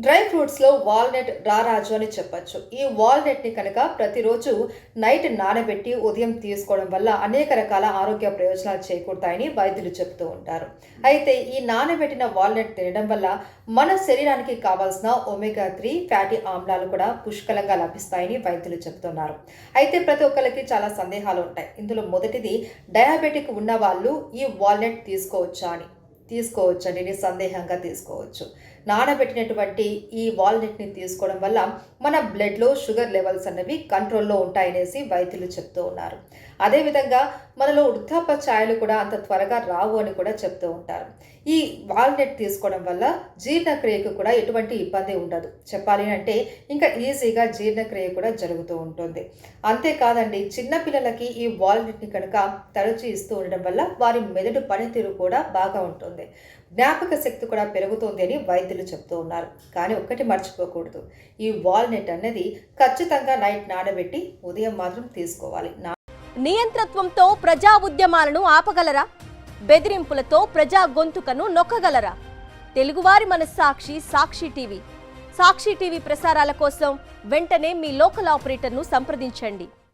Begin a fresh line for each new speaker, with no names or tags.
Dry ఫ్రూట్స్‌లో walnut రారాజు అని చెప్పొచ్చు. ఈ వాల్‌నట్‌ని కనుక ప్రతిరోజు నైట్ నానబెట్టి ఉదయం తీసుకోవడం వల్ల అనేక రకాల ఆరోగ్య ప్రయోజనాలు చేకూరుతాయని వైద్యులు చెప్తూ ఉంటారు. అయితే ఈ నానబెట్టిన వాల్‌నట్ తినడం వల్ల మన శరీరానికి కావాల్సిన ఒమేగా 3 ఫ్యాటీ ఆమ్లాలు కూడా పుష్కలంగా లభిస్తాయని వైద్యులు చెప్తున్నారు. అయితే ప్రతి ఒక్కరికి చాలా సందేహాలు ఉంటాయి. ఇందులో మొదటిది డయాబెటిక్ ఉన్నవాళ్ళు ఈ వాల్‌నట్ తీసుకోవచ్చండి. నిస్సందేహంగా తీసుకోవచ్చు. నానబెట్టినటువంటి ఈ వాల్నట్‌ని తీసుకోవడం వల్ల మన బ్లడ్‌లో షుగర్ లెవెల్స్ అన్నవి కంట్రోల్‌లో ఉంటాయనేసి వైద్యులు చెప్తూ ఉన్నారు. అదేవిధంగా మనలో వృద్ధాప్య ఛాయలు కూడా అంత త్వరగా రావు అని కూడా చెప్తూ ఉంటారు. ఈ వాల్నట్ తీసుకోవడం వల్ల జీర్ణక్రియకు కూడా ఎటువంటి ఇబ్బంది ఉండదు. చెప్పాలి అంటే ఇంకా ఈజీగా జీర్ణక్రియ కూడా జరుగుతూ ఉంటుంది. అంతేకాదండి, చిన్న పిల్లలకి ఈ వాల్నట్‌ని కనుక తరచూ ఇస్తూ ఉండడం వల్ల వారి మెదడు పనితీరు కూడా బాగా ఉంటుంది. జ్ఞాపక శక్తి కూడా పెరుగుతుంది అని వైద్యులు చెప్తూ ఉన్నారు. కానీ ఒక్కటి మర్చిపోకూడదు, ఈ వాల్నట్ అనేది ఖచ్చితంగా నైట్ నానబెట్టి ఉదయం మాత్రం తీసుకోవాలి.
నియంతృత్వంతో ప్రజా ఉద్యమాలను ఆపగలరా? బెదిరింపులతో ప్రజా గొంతుకను నొక్కగలరా? తెలుగువారి మనస్సాక్షి సాక్షి టీవీ ప్రసారాల కోసం వెంటనే మీ లోకల్ ఆపరేటర్ను సంప్రదించండి.